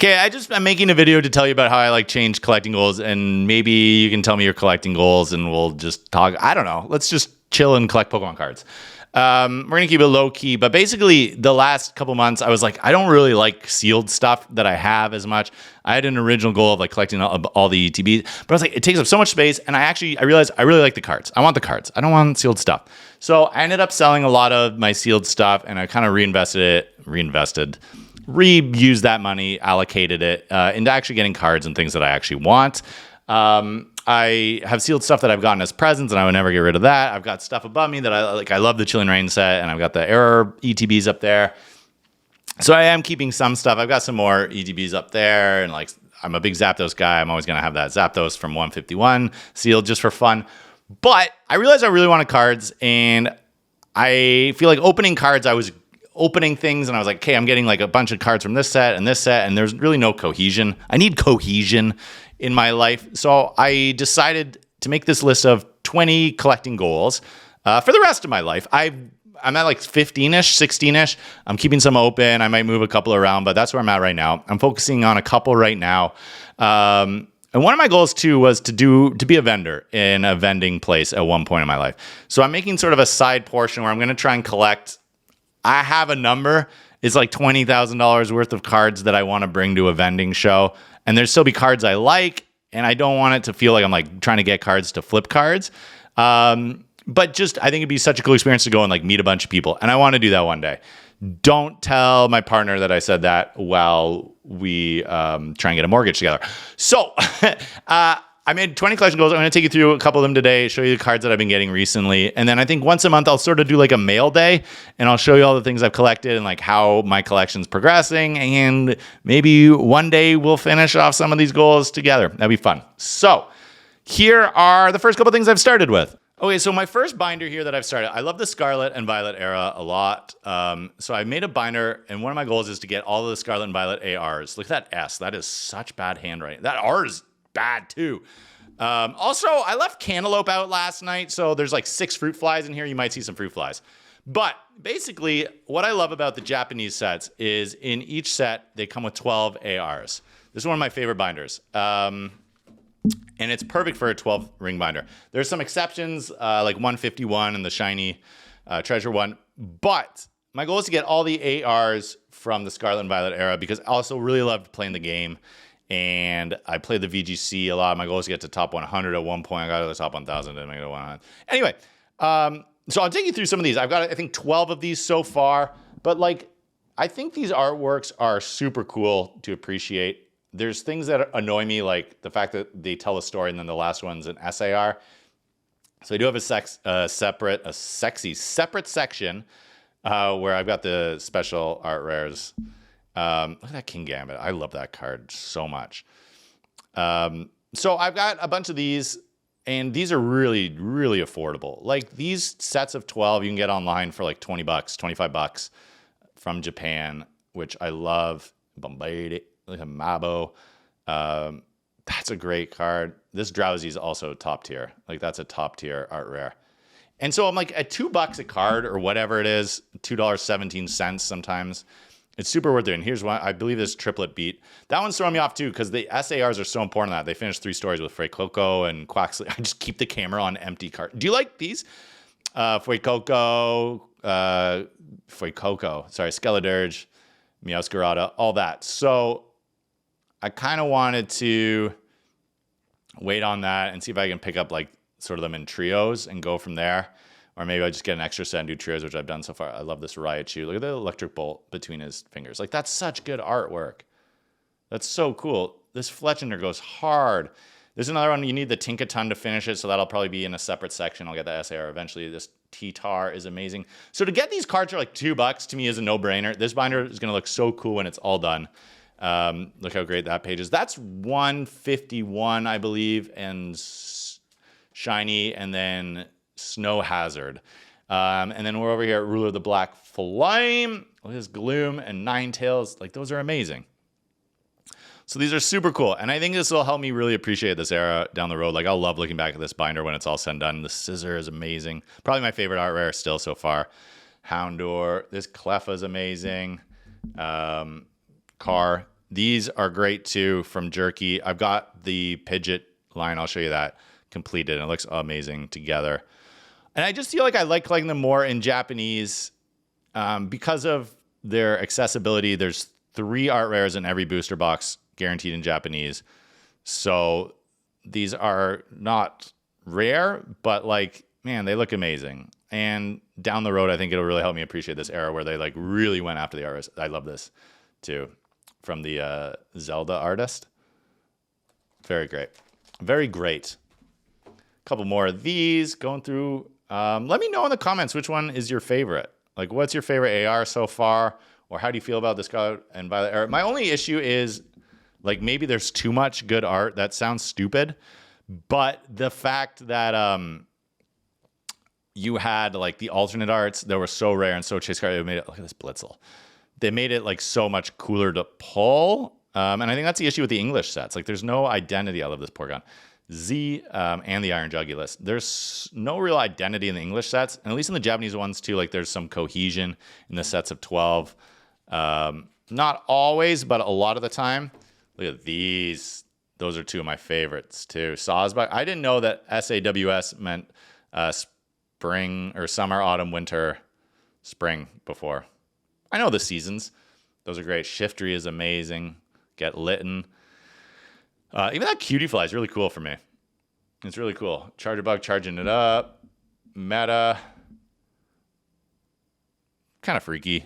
Okay, I'm making a video to tell you about how I like change collecting goals, and maybe you can tell me your collecting goals, and we'll just talk. I don't know. Let's just chill and collect Pokemon cards. We're gonna keep it low key, but basically, the last couple months, I was like, I don't really like sealed stuff that I have as much. I had an original goal of like collecting all the ETBs, but I was like, it takes up so much space, and I realized I really like the cards. I want the cards. I don't want sealed stuff. So I ended up selling a lot of my sealed stuff, and I kind of reused that money, allocated it into actually getting cards and things that I actually want. I have sealed stuff that I've gotten as presents, and I would never get rid of that. I've got stuff above me that I like. I love the Chilling Reign set, and I've got the Error ETBs up there. So I am keeping some stuff. I've got some more ETBs up there, and like I'm a big Zapdos guy. I'm always going to have that Zapdos from 151 sealed just for fun. But I realized I really wanted cards, and I feel like opening cards, I was opening things and I was like, okay, I'm getting like a bunch of cards from this set, and there's really no cohesion. I need cohesion in my life. So I decided to make this list of 20 collecting goals for the rest of my life. I'm at like 15-ish, 16-ish. I'm keeping some open. I might move a couple around, but that's where I'm at right now. I'm focusing on a couple right now. And one of my goals too was to be a vendor in a vending place at one point in my life. So I'm making sort of a side portion where I'm going to try and collect. I have a number. It's like $20,000 worth of cards that I want to bring to a vending show. And there'll still be cards I like, and I don't want it to feel like I'm like trying to get cards to flip cards. But just, I think it'd be such a cool experience to go and like meet a bunch of people. And I want to do that one day. Don't tell my partner that I said that while we try and get a mortgage together. So I made 20 collection goals. I'm going to take you through a couple of them today, show you the cards that I've been getting recently. And then I think once a month, I'll sort of do like a mail day, and I'll show you all the things I've collected and like how my collection's progressing. And maybe one day we'll finish off some of these goals together. That'd be fun. So here are the first couple things I've started with. Okay, so my first binder here that I've started, I love the Scarlet and Violet era a lot. So I made a binder, and one of my goals is to get all of the Scarlet and Violet ARs. Look at that S. That is such bad handwriting. That R is bad too. Also, I left Cantaloupe out last night, so there's like 6 fruit flies in here. You might see some fruit flies. But basically, what I love about the Japanese sets is in each set, they come with 12 ARs. This is one of my favorite binders. And it's perfect for a 12 ring binder. There's some exceptions, like 151 and the shiny treasure one. But my goal is to get all the ARs from the Scarlet and Violet era, because I also really loved playing the game. And I played the VGC a lot. My goal is to get to top 100 at one point. I got to the top 1,000, didn't make it to 100. Anyway, so I'll take you through some of these. I've got, I think, 12 of these so far. But like, I think these artworks are super cool to appreciate. There's things that annoy me, like the fact that they tell a story and then the last one's an SAR. So I do have a separate section where I've got the special art rares. Look at that Kingambit. I love that card so much. So I've got a bunch of these, and these are really, really affordable. Like these sets of 12 you can get online for like $20, $25 from Japan, which I love. Bombay, like a Mabo. That's a great card. This Drowsy is also top tier. Like that's a top tier art rare. And so I'm like at $2 a card or whatever it is, $2.17 sometimes. It's super worth it. And here's one. I believe this Triplet Beat. That one's throwing me off too, because the SARs are so important that they finished 3 stories with Fuecoco and Quaxley. I just keep the camera on empty card. Do you like these? Fuecoco, Skeledirge, Meowscarada, all that. So I kind of wanted to wait on that and see if I can pick up like sort of them in trios and go from there. Or maybe I just get an extra set and do trios, which I've done so far. I love this Raichu. Look at the electric bolt between his fingers. Like that's such good artwork. That's so cool. This Fletchinder goes hard. There's another one. You need the Tinkaton to finish it, so that'll probably be in a separate section. I'll get the SAR eventually. This T-Tar is amazing. So to get these cards for like $2 to me is a no-brainer. This binder is going to look so cool when it's all done. Look how great that page is. That's 151, I believe, and shiny, and then Snow Hazard. And then we're over here at Ruler of the Black Flame. Look at this Gloom and Ninetales. Like those are amazing. So these are super cool. And I think this will help me really appreciate this era down the road. Like I'll love looking back at this binder when it's all said and done. The Scissor is amazing. Probably my favorite art rare still so far. Houndour. This Cleffa is amazing. Car. These are great too from Jerky. I've got the Pidgeot line. I'll show you that completed. And it looks amazing together. And I just feel like I like collecting them more in Japanese because of their accessibility. There's 3 art rares in every booster box guaranteed in Japanese. So these are not rare, but like, man, they look amazing. And down the road, I think it'll really help me appreciate this era where they like really went after the artist. I love this too, from the Zelda artist. Very great. Very great. A couple more of these going through. Let me know in the comments which one is your favorite. Like, what's your favorite AR so far? Or how do you feel about the Scarlet and Violet era? My only issue is, like, maybe there's too much good art. That sounds stupid. But the fact that you had, like, the alternate arts that were so rare and so chase card, it made it, look at this Blitzel. They made it, like, so much cooler to pull. And I think that's the issue with the English sets. Like, there's no identity. I love this Porygon. Z and the Iron Jugulis. There's no real identity in the English sets, and at least in the Japanese ones too. Like there's some cohesion in the sets of 12. Not always, but a lot of the time. Look at these; those are 2 of my favorites too. Sawsbuck. I didn't know that SAWS meant spring or summer, autumn, winter, spring before. I know the seasons; those are great. Shiftry is amazing. Get Litten. Even that Cutie Fly is really cool for me. It's really cool. Charger Bug charging it up. Meta. Kind of freaky.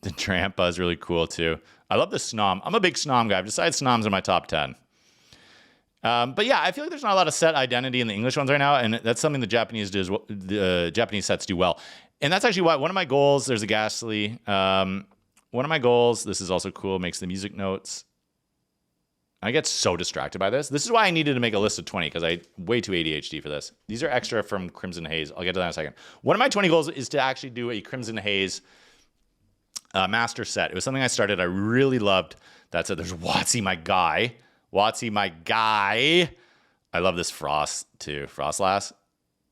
The Trampa is really cool too. I love the Snom. I'm a big Snom guy. I've decided Snoms are my top 10. But yeah, I feel like there's not a lot of set identity in the English ones right now, and that's something the Japanese the Japanese sets do well. And that's actually why one of my goals, there's a Ghastly. One of my goals, this is also cool, makes the music notes. I get so distracted by this. This is why I needed to make a list of 20 because I way too ADHD for this. These are extra from Crimson Haze. I'll get to that in a second. One of my 20 goals is to actually do a Crimson Haze master set. It was something I started. I really loved. That said, there's Watsy, my guy. Watsy, my guy. I love this Frost too. Frostlass.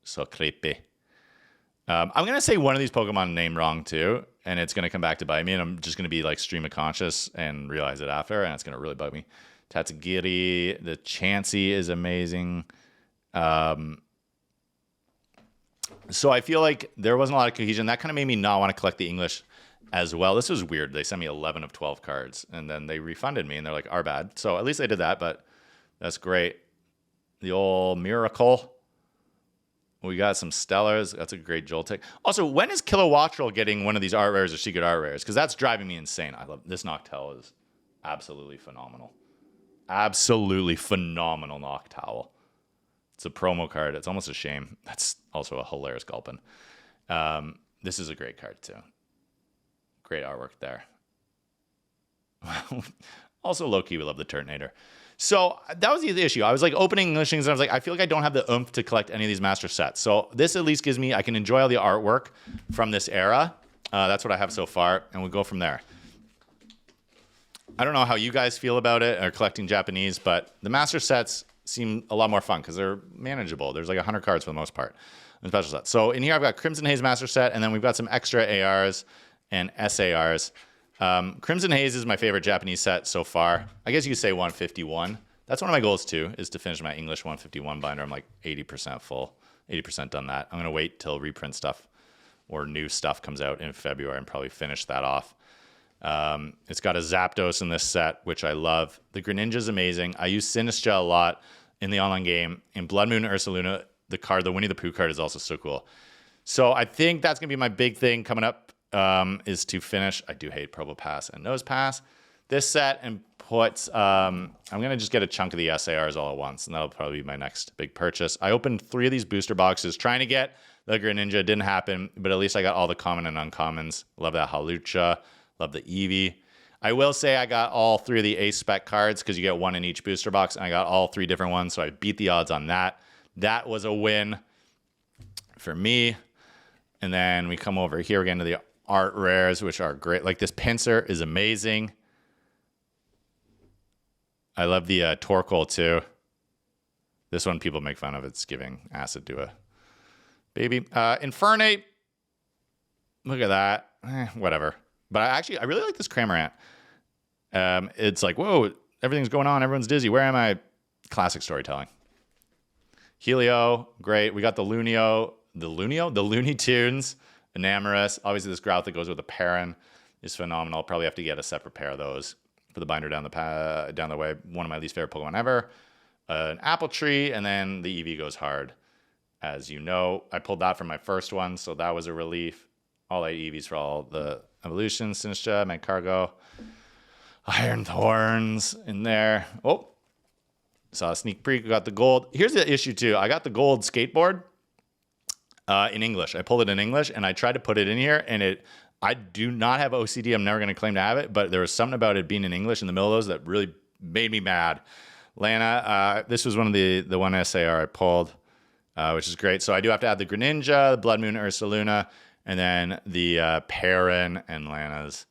So creepy. I'm going to say one of these Pokemon name wrong too. And it's going to come back to bite me. And I'm just going to be like stream of conscious and realize it after. And it's going to really bug me. Tatsugiri, the Chansey is amazing. So I feel like there wasn't a lot of cohesion. That kind of made me not want to collect the English as well. This was weird. They sent me 11 of 12 cards, and then they refunded me, and they're like, our bad. So at least they did that, but that's great. The old Miracle. We got some Stellars. That's a great Joltik. Also, when is Kilowattrel getting one of these art rares or secret art rares? Because that's driving me insane. I love this Noctowl is absolutely phenomenal. Absolutely phenomenal Noctowl. It's a promo card. It's almost a shame. That's also a hilarious Gulpin. This is a great card too. Great artwork there. Also low-key, we love the Turtonator. So that was the issue. I was like opening English things and I was like, I feel like I don't have the oomph to collect any of these master sets. So this at least gives me, I can enjoy all the artwork from this era. That's what I have so far. And we'll go from there. I don't know how you guys feel about it or collecting Japanese, but the master sets seem a lot more fun because they're manageable. There's like 100 cards for the most part in special sets. So in here, I've got Crimson Haze master set, and then we've got some extra ARs and SARs. Crimson Haze is my favorite Japanese set so far. I guess you could say 151. That's one of my goals too, is to finish my English 151 binder. I'm like 80% full, 80% done that. I'm going to wait till reprint stuff or new stuff comes out in February and probably finish that off. It's got a Zapdos in this set, which I love. The Greninja is amazing. I use Sinistcha a lot in the online game. In Blood Moon Ursaluna, the Winnie the Pooh card is also so cool. So I think that's going to be my big thing coming up, is to finish. I do hate Probopass and Nosepass. This set and put, I'm going to just get a chunk of the SARs all at once, and that'll probably be my next big purchase. I opened 3 of these booster boxes trying to get the Greninja. It didn't happen, but at least I got all the common and uncommons. Love that Hawlucha. Love the Eevee. I will say I got all 3 of the Ace Spec cards because you get 1 in each booster box, and I got all 3 different ones, so I beat the odds on that. That was a win for me. And then we come over here again to the art rares, which are great. Like this Pinsir is amazing. I love the Torkoal too. This one people make fun of. It's giving acid to a baby. Infernape. Look at that. Whatever. But I really like this Cramorant. It's like, whoa, everything's going on. Everyone's dizzy. Where am I? Classic storytelling. Helio, great. We got the Lunio, the Looney Tunes, Enamorus. Obviously, this Grout that goes with the Perrin is phenomenal. I'll probably have to get a separate pair of those for the binder down the way. One of my least favorite Pokemon ever. An Apple Tree, and then the Eevee goes hard. As you know, I pulled that from my first one, so that was a relief. All 8 Eevees for all the evolutions. Sinistcha, Magcargo, Iron Thorns in there. Oh, saw a sneak peek. Got the gold. Here's the issue too. I got the gold skateboard in English. I pulled it in English, and I tried to put it in here, and I do not have OCD. I'm never going to claim to have it, but there was something about it being in English in the middle of those that really made me mad. Lana, this was one of the one SAR I pulled, which is great. So I do have to add the Greninja, the Blood Moon Ursaluna, and then the Perrin and Lana's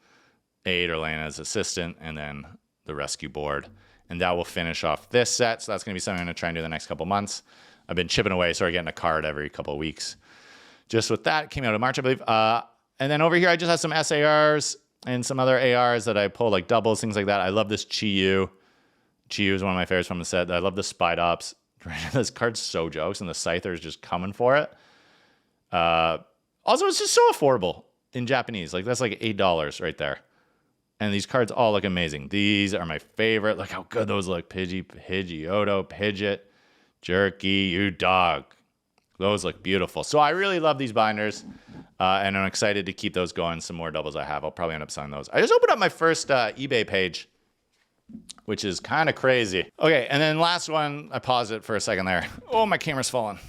aide or Lana's assistant, and then the rescue board. And that will finish off this set. So that's going to be something I'm going to try and do the next couple months. I've been chipping away, sort of getting a card every couple of weeks. Just with that, came out in March, I believe. And then over here, I just have some SARs and some other ARs that I pulled, like doubles, things like that. I love this Chi-Yu. Chi-Yu is one of my favorites from the set. I love the Spidops. This card's so jokes, and the Scyther is just coming for it. Also, it's just so affordable in Japanese. Like, that's like $8 right there. And these cards all look amazing. These are my favorite. Look how good those look. Pidgeotto, Pidgeot, Jerky, Udog. Those look beautiful. So I really love these binders, and I'm excited to keep those going. Some more doubles I have. I'll probably end up selling those. I just opened up my first eBay page, which is kind of crazy. Okay, and then last one, I paused it for a second there. Oh, my camera's falling.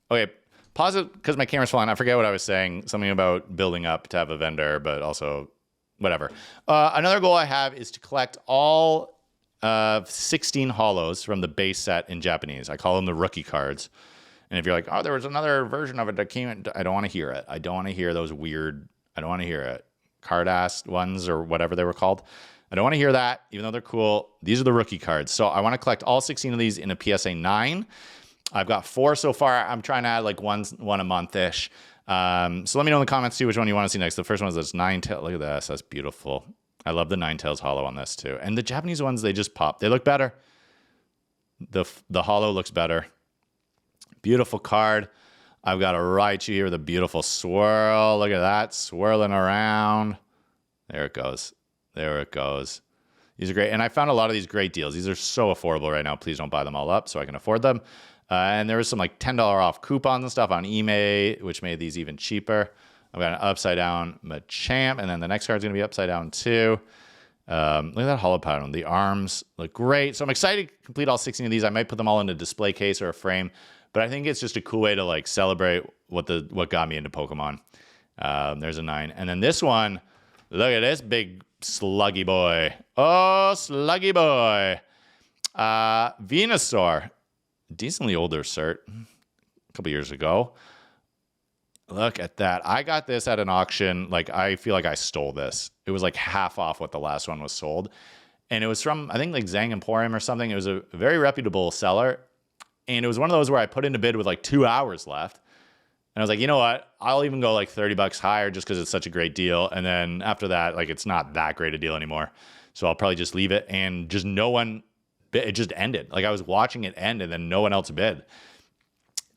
Okay, pause it because my camera's falling. I forget what I was saying. Something about building up to have a vendor, but also whatever. Another goal I have is to collect all 16 holos from the base set in Japanese. I call them the rookie cards. And if you're like, oh, there was another version of it that came in, I don't want to hear it. I don't want to hear those weird, I don't want to hear it. Card-ass ones or whatever they were called. I don't want to hear that, even though they're cool. These are the rookie cards. So I want to collect all 16 of these in a PSA 9. I've got 4 so far. I'm trying to add like one a month-ish. So let me know in the comments too which one you want to see next. The first one is this Ninetales. Look at this. That's beautiful. I love the Ninetales holo on this too. And the Japanese ones, they just pop. They look better. The holo looks better. Beautiful card. I've got a Raichu here with a beautiful swirl. Look at that. Swirling around. There it goes. There it goes. These are great. And I found a lot of these great deals. These are so affordable right now. Please don't buy them all up so I can afford them. And there was some like $10 off coupons and stuff on eBay, which made these even cheaper. I've got an upside down Machamp, and then the next card's going to be upside down too. Look at that holo pattern. The arms look great. So I'm excited to complete all 16 of these. I might put them all in a display case or a frame, but I think it's just a cool way to like celebrate what got me into Pokemon. There's a 9. And then this one, look at this big sluggy boy. Oh, sluggy boy. Venusaur. Decently older cert. A couple years ago. Look at that. I got this at an auction. Like, I feel like I stole this. It was like half off what the last one was sold. And it was from, I think, like Zang Emporium or something. It was a very reputable seller. And it was one of those where I put in a bid with like 2 hours left. And I was like, you know what? I'll even go like $30 higher just because it's such a great deal. And then after that, like, it's not that great a deal anymore. So I'll probably just leave it. And just no one bid. It just ended. Like, I was watching it end and then no one else bid.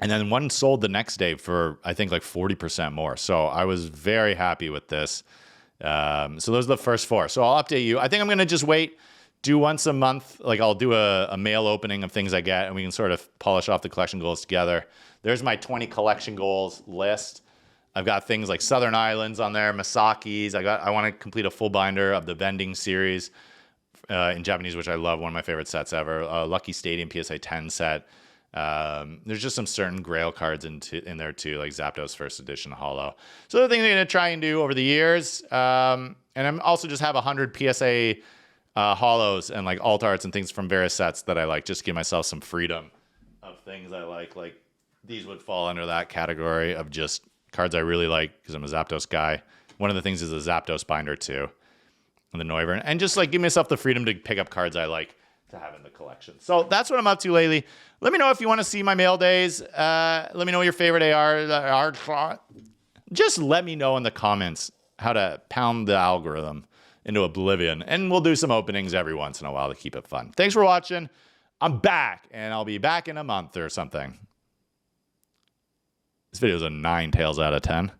And then one sold the next day for, I think, like 40% more. So I was very happy with this. So those are the first 4. So I'll update you. I think I'm going to just wait, do once a month. Like, I'll do a mail opening of things I get, and we can sort of polish off the collection goals together. There's my 20 collection goals list. I've got things like Southern Islands on there, Masaki's. I want to complete a full binder of the vending series in Japanese, which I love. One of my favorite sets ever. Lucky Stadium PSA 10 set. There's just some certain Grail cards in there too, like Zapdos first edition holo. So the things I'm going to try and do over the years. And I'm also just have 100 PSA holos and like alt arts and things from various sets that I like, just to give myself some freedom of things I like. Like, these would fall under that category of just cards I really like because I'm a Zapdos guy. One of the things is a Zapdos binder too, and the Noivern, and just like give myself the freedom to pick up cards I like to have in the collection. So that's what I'm up to lately. Let me know if you want to see my mail days. Let me know what your favorite ARs are. Just let me know in the comments how to pound the algorithm. into oblivion. And we'll do some openings every once in a while to keep it fun. Thanks for watching. I'm back, and I'll be back in a month or something. This video is a 9 tails out of 10.